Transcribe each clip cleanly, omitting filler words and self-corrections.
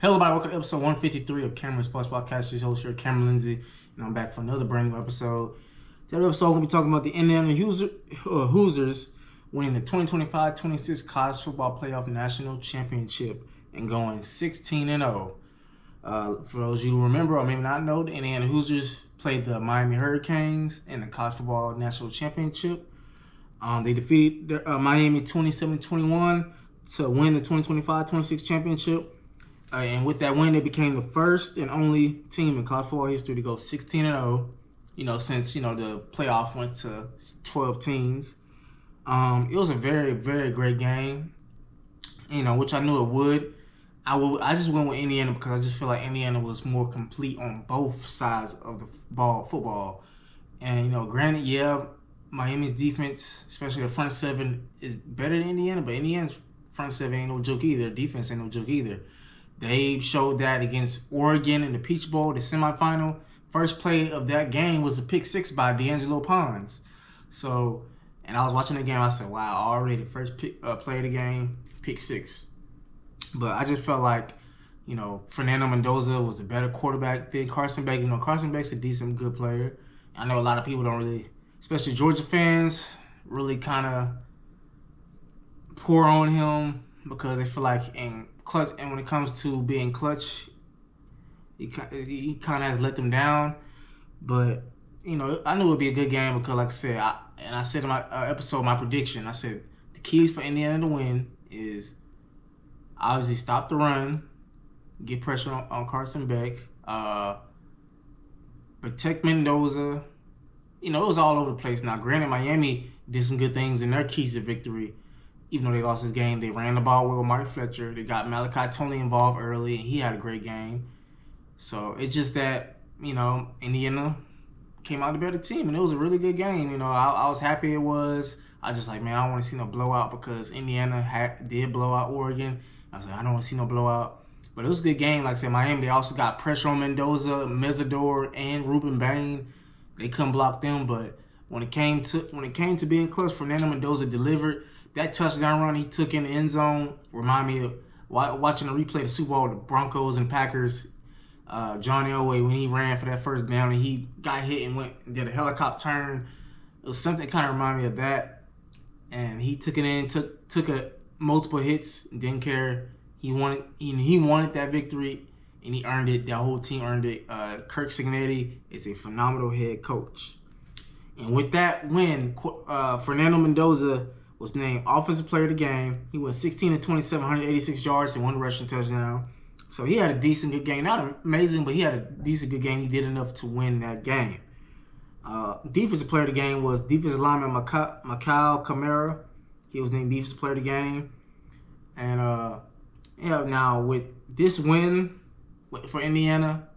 Hello, everybody. Welcome to episode 153 of Cameron Sports Podcast. Your host here, Cameron Lindsay, and I'm back for another brand new episode. Today's episode, we're going to be talking about the Indiana Hoosiers winning the 2025-26 College Football Playoff National Championship and going 16-0. For those of you who remember or maybe not know, the Indiana Hoosiers played the Miami Hurricanes in the College Football National Championship. They defeated Miami 27-21 to win the 2025-26 championship. And with that win, they became the first and only team in college football history to go 16-0. Since the playoff went to 12 teams. It was a very, very great game. Which I knew it would. I just went with Indiana because I just feel like Indiana was more complete on both sides of the football. And granted, Miami's defense, especially the front seven, is better than Indiana, but Indiana's front seven ain't no joke either. Defense ain't no joke either. They showed that against Oregon in the Peach Bowl, the semifinal. First play of that game was a pick six by D'Angelo Pons. And I was watching the game. I said, wow, already first play of the game, pick six. But I just felt like, Fernando Mendoza was a better quarterback than Carson Beck. Carson Beck's a decent, good player. I know a lot of people don't really, especially Georgia fans, really kind of pour on him because they feel like in clutch, and when it comes to being clutch, he kind of has let them down. But I knew it would be a good game because, like I said, I said in my episode, my prediction, I said the keys for Indiana to win is obviously stop the run, get pressure on Carson Beck, protect Mendoza. It was all over the place. Now, granted, Miami did some good things in their keys to victory. Even though they lost this game, they ran the ball with Mark Fletcher. They got Malachi Tony involved early, and he had a great game. So it's just that, Indiana came out the better team, and it was a really good game. I was happy it was. I just like, man, I don't want to see no blowout because Indiana did blow out Oregon. I was like, I don't want to see no blowout. But it was a good game. Like I said, Miami, they also got pressure on Mendoza, Mesidor, and Ruben Bain. They couldn't block them, but when it came to being close, Fernando Mendoza delivered. That touchdown run he took in the end zone remind me of watching the replay of the Super Bowl, the Broncos and Packers. Johnny Elway, when he ran for that first down and he got hit and did a helicopter turn. It was something that kind of reminded me of that. And he took it in, took multiple hits, didn't care. He wanted that victory, and he earned it. That whole team earned it. Kurt Cignetti is a phenomenal head coach. And with that win, Fernando Mendoza was named Offensive Player of the Game. He went 16-27, 186 yards and one rushing touchdown. So he had a decent, good game. Not amazing, but he had a decent, good game. He did enough to win that game. Defensive Player of the Game was defensive lineman Mikal Kamara. He was named Defensive Player of the Game. And now with this win for Indiana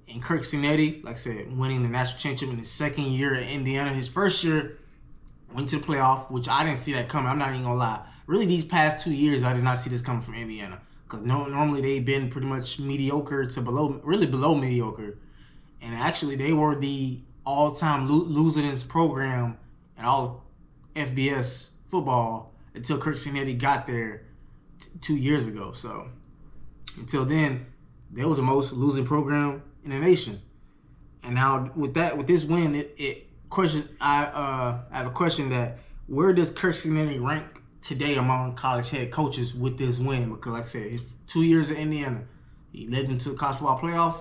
and Kurt Cignetti, like I said, winning the national championship in his second year at Indiana, his first year went to the playoff, which I didn't see that coming. I'm not even going to lie. Really, these past 2 years, I did not see this coming from Indiana. Because normally they've been pretty much mediocre to below mediocre. And actually, they were the all-time losingest program in all FBS football until Kurt Cignetti got there 2 years ago. So, until then, they were the most losing program in the nation. And now, with this win, I have a question that where does Kurt Cignetti rank today among college head coaches with this win? Because like I said, his 2 years at Indiana, he led them to the college football playoff,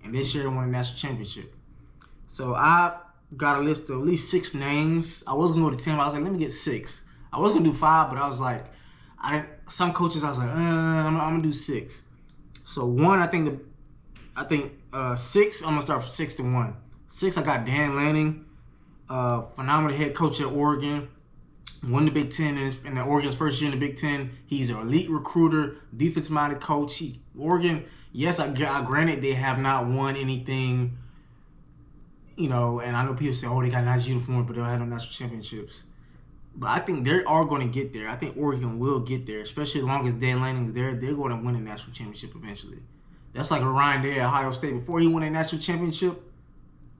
and this year won a national championship. So I got a list of at least 6 names. I was gonna go to 10, but I was like, let me get 6. I was gonna do 5, but I was like, some coaches I was like, I'm gonna do 6. So 1, I think 6. I'm gonna start from 6 to 1. 6, I got Dan Lanning, phenomenal head coach at Oregon. Won the Big Ten in the Oregon's first year in the Big Ten. He's an elite recruiter, defense-minded coach. Oregon, yes, I granted they have not won anything, and I know people say, oh, they got nice uniforms, but they don't have no national championships. But I think they are going to get there. I think Oregon will get there, especially as long as Dan Lanning's there. They're going to win a national championship eventually. That's like Ryan Day at Ohio State. Before he won a national championship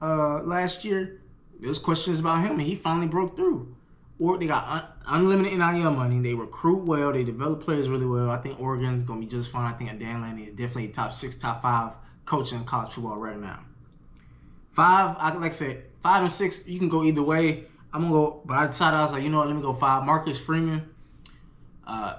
last year, there was questions about him, and he finally broke through. or they got unlimited NIL money. They recruit well. They develop players really well. I think Oregon's gonna be just fine. I think Dan Lanning is definitely a top 6, top 5 coach in college football right now. 5, like I said, 5 and 6, you can go either way. I'm gonna go, but I decided I was like, you know what? Let me go 5. Marcus Freeman,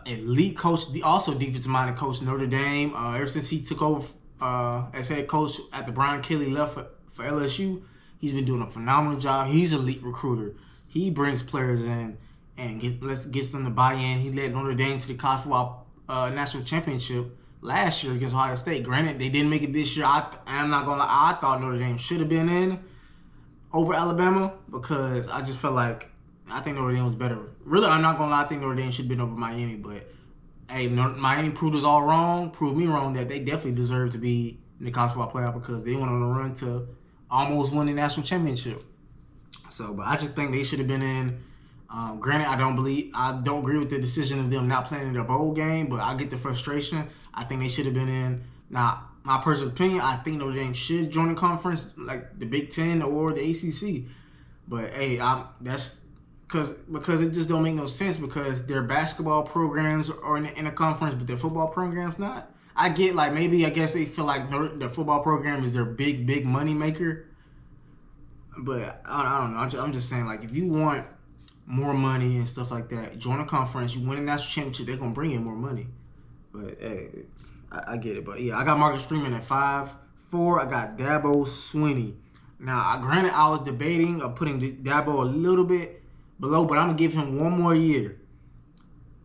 elite coach, also defensive-minded coach, Notre Dame. Ever since he took over as head coach after Brian Kelly left for LSU, he's been doing a phenomenal job. He's an elite recruiter. He brings players in and gets them to buy in. He led Notre Dame to the college football national championship last year against Ohio State. Granted, they didn't make it this year. I'm not gonna lie. I thought Notre Dame should have been in over Alabama because I just felt like I think Notre Dame was better. Really, I'm not gonna lie. I think Notre Dame should have been over Miami, but hey, Miami proved us all wrong. Proved me wrong that they definitely deserve to be in the college football playoff because they went on a run to almost win the national championship. So, but I just think they should have been in. Granted, I don't agree with the decision of them not playing in their bowl game, but I get the frustration. I think they should have been in. Now, my personal opinion, I think Notre Dame should join the conference, like the Big Ten or the ACC. But hey, that's because it just don't make no sense because their basketball programs are in a conference, but their football programs not. I get I guess they feel like the football program is their big money maker. But I don't know. I'm just saying, like, if you want more money and stuff like that, join a conference. You win a national championship, they're gonna bring in more money. But hey, I get it. But yeah, I got Marcus Freeman at 5. 4, I got Dabo Swinney. Now, granted, I was debating of putting Dabo a little bit below, but I'm gonna give him one more year.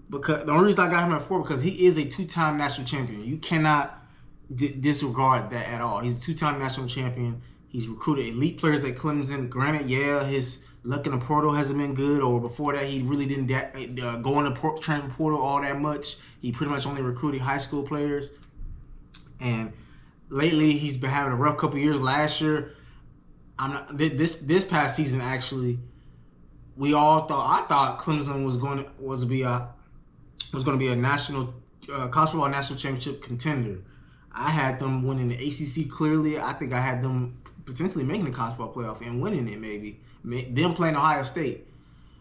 Because the only reason I got him at 4 because he is a 2-time national champion. You cannot disregard that at all. He's a 2-time national champion. He's recruited elite players at Clemson. Granted, yeah, his luck in the portal hasn't been good, or before that, he really didn't go in the transfer portal all that much. He pretty much only recruited high school players. And lately, he's been having a rough couple years. Last year, this past season actually, I thought Clemson was going to be a national college football national championship contender. I had them winning the ACC clearly. I think I had them potentially making the college football playoff and winning it maybe. Them playing Ohio State.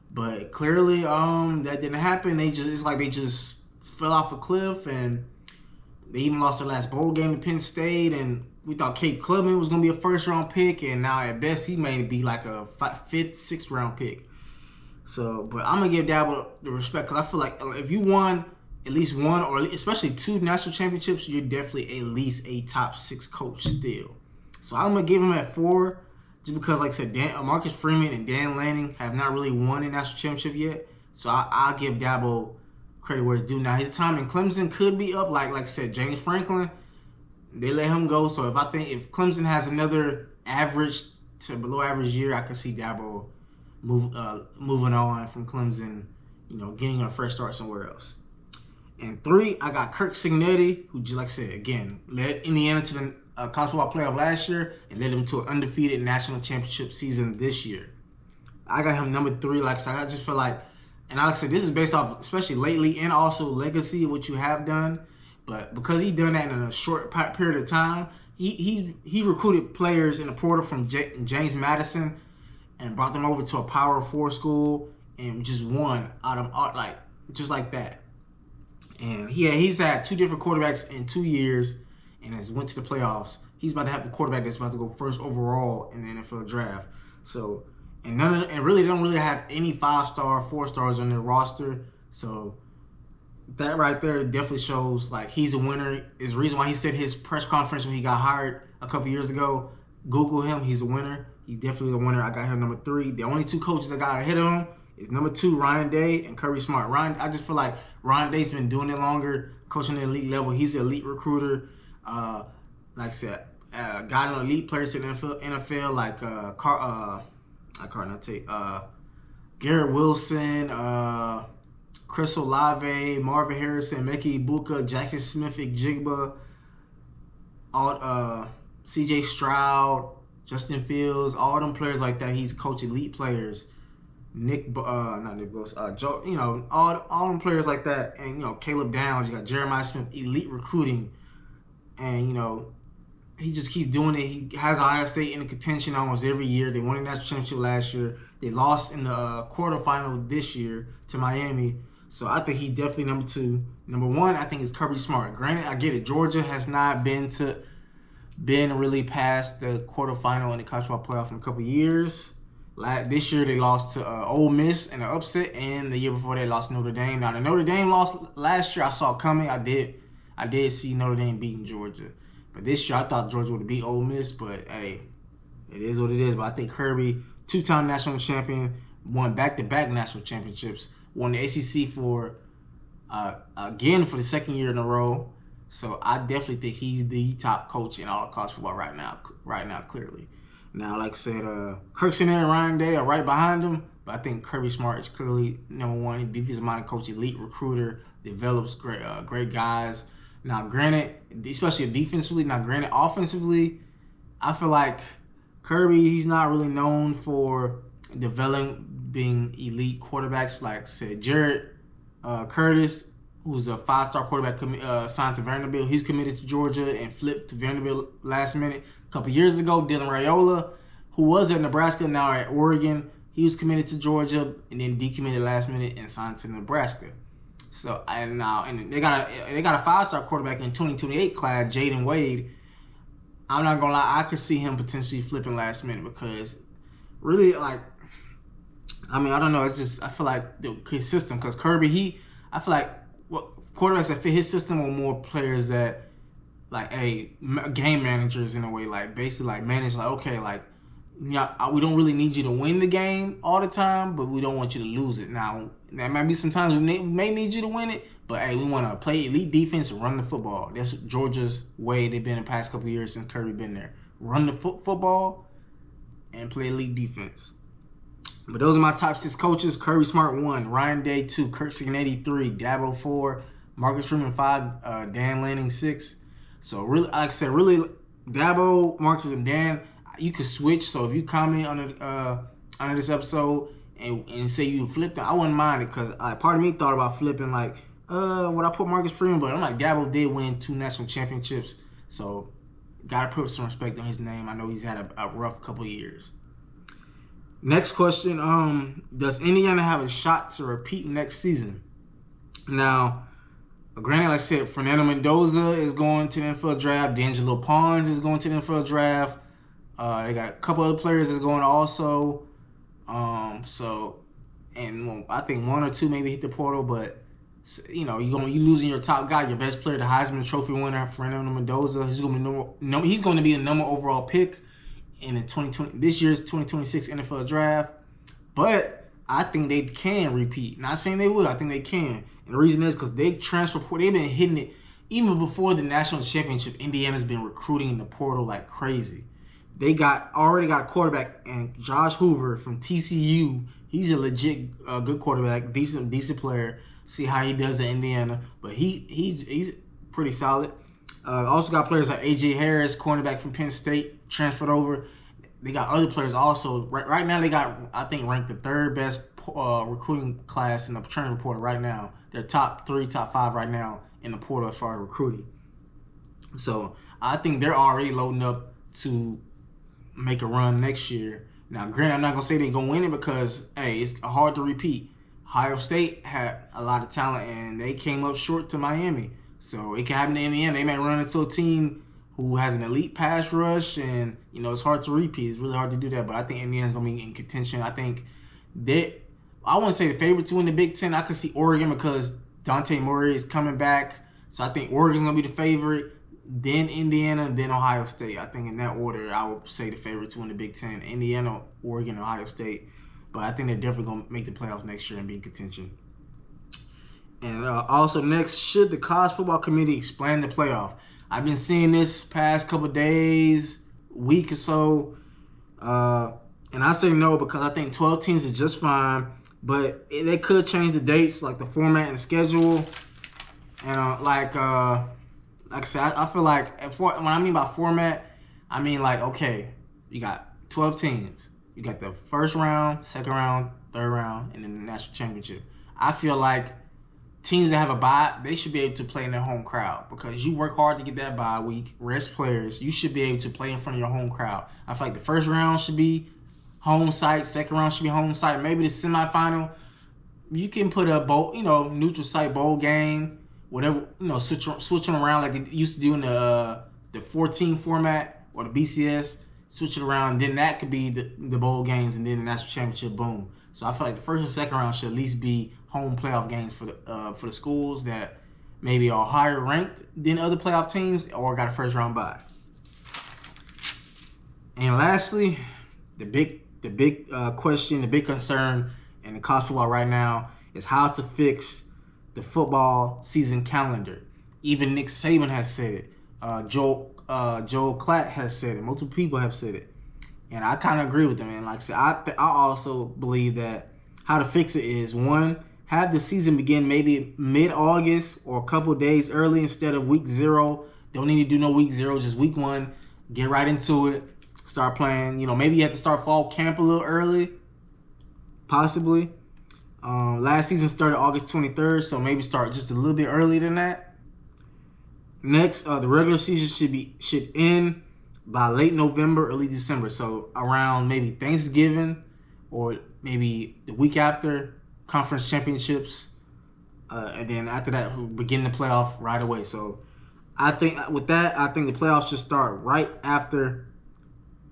But clearly that didn't happen. It's like they just fell off a cliff, and they even lost their last bowl game to Penn State, and we thought Cade Klubman was going to be a first-round pick, and now at best he may be like a 5th, 6th-round pick. So, but I'm going to give Dabo the respect because I feel like if you won at least one or especially 2 national championships, you're definitely at least a top 6 coach still. So I'm going to give him at 4 just because, like I said, Marcus Freeman and Dan Lanning have not really won a national championship yet. So I'll give Dabo credit where it's due. Now, his time in Clemson could be up. Like I said, James Franklin, they let him go. So if Clemson has another average to below average year, I could see Dabo moving on from Clemson, getting a fresh start somewhere else. And 3, I got Kurt Cignetti, who, just like I said, again, led Indiana to the college football playoff last year and led them to an undefeated national championship season this year. I got him number 3. Like I said, I just feel like, and like I said, this is based off, especially lately, and also legacy of what you have done. But because he done that in a short period of time, he recruited players in the portal from James Madison and brought them over to a Power 4 school and just won just like that. And he's had 2 different quarterbacks in 2 years and has went to the playoffs. He's about to have a quarterback that's about to go first overall in the NFL draft. So, and really don't really have any 5-star, 4-stars on their roster. So that right there definitely shows like he's a winner. Is the reason why he said his press conference when he got hired a couple years ago. Google him. He's a winner. He's definitely a winner. I got him number 3. The only 2 coaches I got ahead of him is number 2, Ryan Day and Kirby Smart. I just feel like Ryan Day's been doing it longer, coaching at the elite level. He's an elite recruiter. Like I said, got an elite players in the NFL like Garrett Wilson, Chris Olave, Marvin Harrison, Mekhi Ibuka, Jackson Smith-Njigba, C.J. Stroud, Justin Fields, all them players like that. He's coached elite players. Joe, all them players like that, and Caleb Downs. You got Jeremiah Smith, elite recruiting, and he just keeps doing it. He has Ohio State in the contention almost every year. They won a national championship last year. They lost in the quarterfinal this year to Miami. So I think he's definitely number 2. Number 1, I think, is Kirby Smart. Granted, I get it. Georgia has not been really past the quarterfinal in the college football playoff in a couple years. This year they lost to Ole Miss in an upset, and the year before they lost Notre Dame. Now the Notre Dame loss last year I saw coming. I did see Notre Dame beating Georgia, but this year I thought Georgia would beat Ole Miss. But hey, it is what it is. But I think Kirby, 2-time national champion, won back-to-back national championships, won the ACC for again for the second year in a row. So I definitely think he's the top coach in all of college football right now, clearly. Now, like I said, Kurt Cignetti and Ryan Day are right behind him, but I think Kirby Smart is clearly number 1. Defensive-minded coach, elite recruiter, develops great guys. Now, granted, especially defensively. Now, granted, offensively, I feel like Kirby, he's not really known for developing elite quarterbacks. Like I said, Jared Curtis, who's a 5-star quarterback signed to Vanderbilt. He's committed to Georgia and flipped to Vanderbilt last minute. A couple years ago, Dylan Raiola, who was at Nebraska, now at Oregon, he was committed to Georgia and then decommitted last minute and signed to Nebraska. So and they got a 5-star quarterback in 2028 class, Jaden Wade. I'm not gonna lie, I could see him potentially flipping last minute because really, like, I don't know. It's just I feel like his system, because Kirby, I feel like quarterbacks that fit his system are more players that, like, game managers in a way, like basically like manage, like, okay, like, we don't really need you to win the game all the time, but we don't want you to lose it. Now, there might be some times we may need you to win it, but hey, we want to play elite defense and run the football. That's Georgia's way they've been in the past couple of years since Kirby been there. Run the football and play elite defense. But those are my top 6 coaches. Kirby Smart 1, Ryan Day 2, Kurt Cignetti 3, Dabo 4, Marcus Freeman 5, Dan Lanning 6. So really, like I said, really, Dabo, Marcus, and Dan, you could switch. So if you comment on this episode and say you flipped them, I wouldn't mind it, because part of me thought about flipping, like, would I put Marcus Freeman? But I'm like, Dabo did win 2 national championships, so gotta put some respect on his name. I know he's had a rough couple of years. Next question, does Indiana have a shot to repeat next season? Now, granted, like I said, Fernando Mendoza is going to the NFL draft. D'Angelo Pons is going to the NFL draft. They got a couple other players that's going also. I think 1 or 2 maybe hit the portal, but you losing your top guy, your best player, the Heisman Trophy winner, Fernando Mendoza. He's going to be a number overall pick in the this year's 2026 NFL draft. But I think they can repeat. Not saying they will. I think they can. And the reason is because they've been hitting it. Even before the national championship, Indiana's been recruiting in the portal like crazy. They already got a quarterback, and Josh Hoover from TCU. He's a legit good quarterback, decent player. See how he does at Indiana, but he's pretty solid. Also got players like AJ Harris, cornerback from Penn State, transferred over. They got other players also. Right now, they got, I think, ranked the 3rd best recruiting class in the transfer portal right now. They're top 3, top 5 right now in the portal as far as recruiting. So I think they're already loading up to make a run next year. Now, granted, I'm not going to say they're going to win it because, hey, it's hard to repeat. Ohio State had a lot of talent, and they came up short to Miami. So it can happen to Indiana. They may run into a team who has an elite pass rush, and, it's hard to repeat. It's really hard to do that, but I think Indiana's going to be in contention. I think I wouldn't say the favorite to win the Big Ten. I could see Oregon because Dante Murray is coming back. So I think Oregon's going to be the favorite, then Indiana, then Ohio State. I think in that order, I would say the favorite to win the Big Ten. Indiana, Oregon, Ohio State. But I think they're definitely going to make the playoffs next year and be in contention. And also next, should the College Football Committee expand the playoff? I've been seeing this past couple days, week or so. And I say no because I think 12 teams is just fine. But they could change the dates, like the format and schedule. And like I said, I feel like when I mean by format, I mean like, okay, you got 12 teams. You got the first round, second round, third round, and then the national championship. I feel like teams that have a bye, they should be able to play in their home crowd because you work hard to get that bye week, rest players. You should be able to play in front of your home crowd. I feel like the first round should be home site. Second round should be home site. Maybe the semifinal, you can put a bowl, neutral site bowl game, whatever, switch them around like they used to do in the 14 format or the BCS. Switch it around, then that could be the bowl games, and then the national championship. Boom. So I feel like the first and second round should at least be home playoff games for the schools that maybe are higher ranked than other playoff teams or got a first round bye. And lastly, the big question, the big concern in the college football right now is how to fix the football season calendar. Even Nick Saban has said it. Joel Klatt has said it. Multiple people have said it. And I kind of agree with them. And like I said, I also believe that how to fix it is, one, have the season begin maybe mid-August or a couple days early instead of week 0. Don't need to do no week 0, just week 1. Get right into it. Start playing. Maybe you have to start fall camp a little early, possibly. Last season started August 23rd, so maybe start just a little bit earlier than that. Next, the regular season should end by late November, early December. So around maybe Thanksgiving or maybe the week after conference championships, and then after that, we'll begin the playoff right away. So I think with that, the playoffs should start right after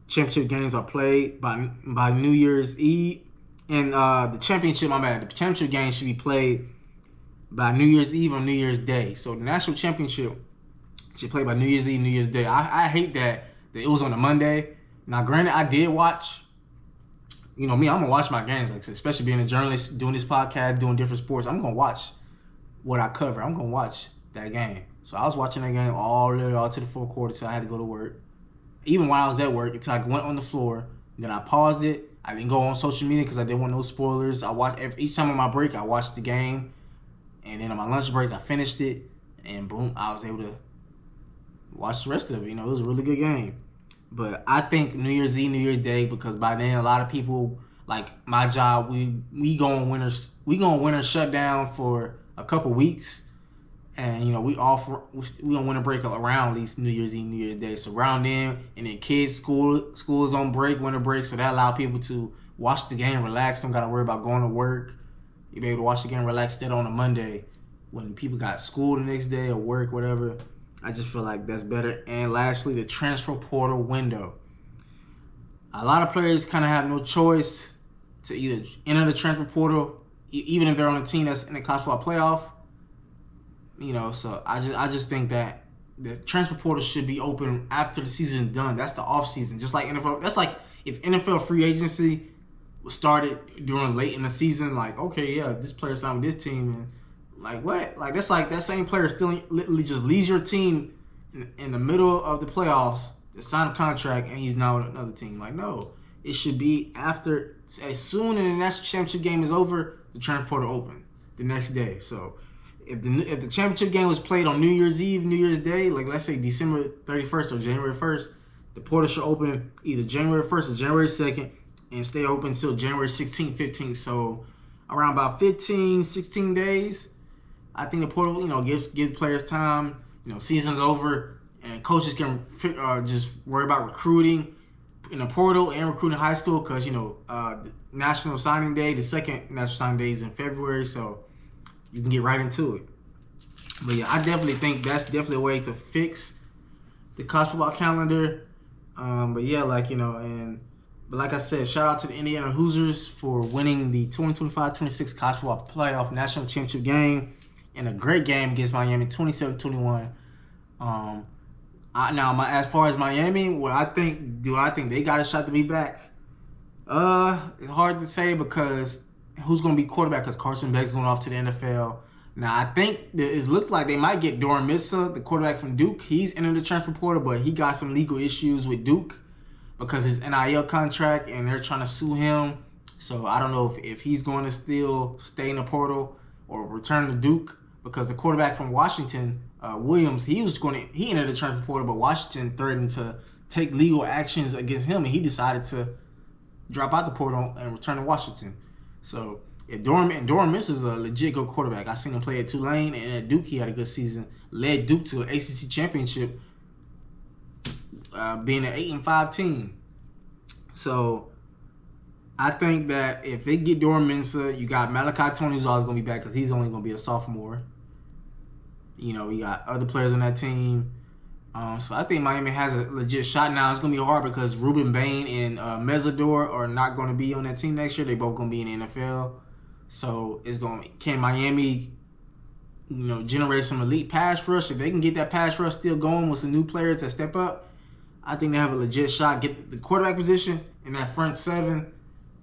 championship games are played by New Year's Eve. And the championship game should be played by New Year's Eve or New Year's Day. So the national championship should play by New Year's Eve, New Year's Day. I hate that it was on a Monday. Now, granted, I did watch. Me, I'm going to watch my games. Like I said, especially being a journalist, doing this podcast, doing different sports. I'm going to watch what I cover. I'm going to watch that game. So I was watching that game all to the fourth quarter until I had to go to work. Even while I was at work, until I went on the floor. Then I paused it. I didn't go on social media because I didn't want no spoilers. I watched each time on my break, I watched the game. And then on my lunch break, I finished it. And boom, I was able to watch the rest of it. It was a really good game. But I think New Year's Eve, New Year's Day, because by then a lot of people, like my job, we go on winter shutdown for a couple weeks. And we on winter break around at least New Year's Eve, New Year's Day. So around then, and then kids school is on break, winter break, so that allow people to watch the game, relax. Don't gotta worry about going to work. You be able to watch the game, relax. Instead on a Monday when people got school the next day or work, whatever. I just feel like that's better. And lastly, the transfer portal window. A lot of players kind of have no choice to either enter the transfer portal, even if they're on a team that's in the college football playoff. So I just think that the transfer portal should be open after the season is done. That's the off season, just like NFL. That's like if NFL free agency started during late in the season. Like, okay, yeah, this player signed with this team, and like what? Like that's like that same player still literally just leaves your team in the middle of the playoffs to sign a contract, and he's now with another team. Like, no, it should be after, as soon as the national championship game is over, the transfer portal open the next day. So. If the championship game was played on New Year's Eve, New Year's Day, like let's say December 31st or January 1st, the portal should open either January 1st or January 2nd and stay open until January 16th, 15th. So around about 15, 16 days, I think the portal, gives players time. Season's over and coaches can just worry about recruiting in the portal and recruiting high school because, the National Signing Day, the second National Signing Day is in February, so you can get right into it. But yeah, I definitely think that's definitely a way to fix the college football calendar. But yeah, but like I said, shout out to the Indiana Hoosiers for winning the 2025-26 college football playoff national championship game in a great game against Miami, 27-21. As far as Miami, do I think they got a shot to be back? It's hard to say because who's going to be quarterback? Because Carson Beck's going off to the NFL. Now, I think it looks like they might get Doran Missa, the quarterback from Duke. He's entered the transfer portal, but he got some legal issues with Duke because his NIL contract, and they're trying to sue him. So I don't know if he's going to still stay in the portal or return to Duke, because the quarterback from Washington, Williams, he entered the transfer portal, but Washington threatened to take legal actions against him, and he decided to drop out the portal and return to Washington. So if Doran Miss is a legit good quarterback. I seen him play at Tulane, and at Duke he had a good season. Led Duke to an ACC championship, being an 8-5 team. So I think that if they get Dorian Mensah, you got Malachi Tony who's always going to be back because he's only going to be a sophomore. You know, you got other players on that team. So I think Miami has a legit shot. Now it's going to be hard because Ruben Bain and Mesidor are not going to be on that team next year. They both going to be in the NFL. So can Miami, generate some elite pass rush? If they can get that pass rush still going with some new players that step up, I think they have a legit shot. Get the quarterback position in that front seven.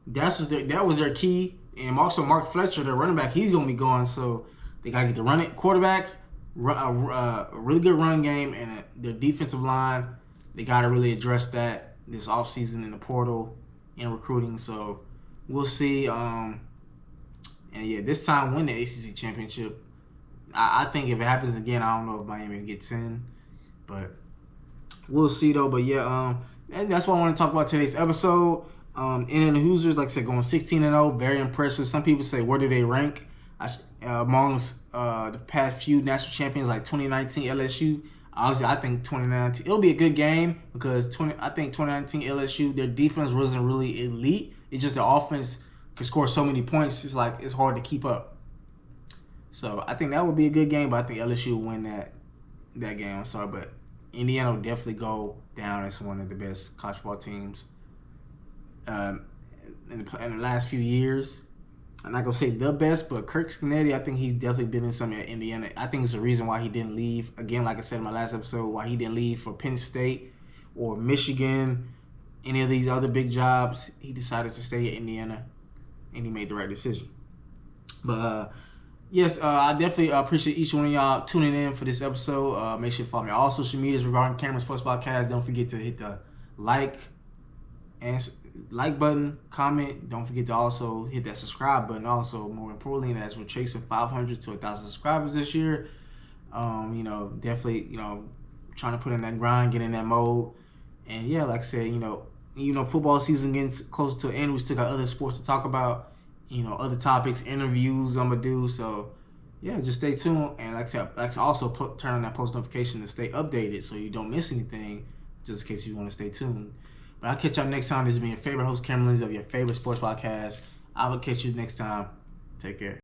That was their key. And also Mark Fletcher, their running back, he's going to be gone. So they got to get the quarterback, a really good run game, and their defensive line. They got to really address that this offseason in the portal and recruiting. So we'll see. And yeah, this time win the ACC championship. I think if it happens again, I don't know if Miami gets in, but we'll see though. But yeah, and that's what I want to talk about today's episode. Indiana Hoosiers, like I said, going 16-0, very impressive. Some people say, where do they rank amongst the past few national champions, like 2019 LSU? Obviously, I think 2019 it'll be a good game because I think 2019 LSU, their defense wasn't really elite. It's just the offense can score so many points. It's hard to keep up. So I think that would be a good game, but I think LSU will win that game. I'm sorry, but Indiana will definitely go down as one of the best college football teams in the last few years. I'm not going to say the best, but Kurt Cignetti, I think he's definitely been in something at Indiana. I think it's the reason why he didn't leave. Again, like I said in my last episode, why he didn't leave for Penn State or Michigan, any of these other big jobs. He decided to stay at Indiana, and he made the right decision. But yes, I definitely appreciate each one of y'all tuning in for this episode. Make sure to follow me on all social medias regarding Cameron Sports Podcast. Don't forget to hit the like button, comment. Don't forget to also hit that subscribe button. Also, more importantly, as we're chasing 500 to 1,000 subscribers this year, definitely, trying to put in that grind, get in that mode. And yeah, like I said, football season getting closer to the end. We still got other sports to talk about. Other topics, interviews I'm going to do. So, yeah, just stay tuned. And like I said, also turn on that post notification to stay updated so you don't miss anything, just in case you want to stay tuned. But I'll catch y'all next time. This has been your favorite host, Cameron Lindsay, of your favorite sports podcast. I will catch you next time. Take care.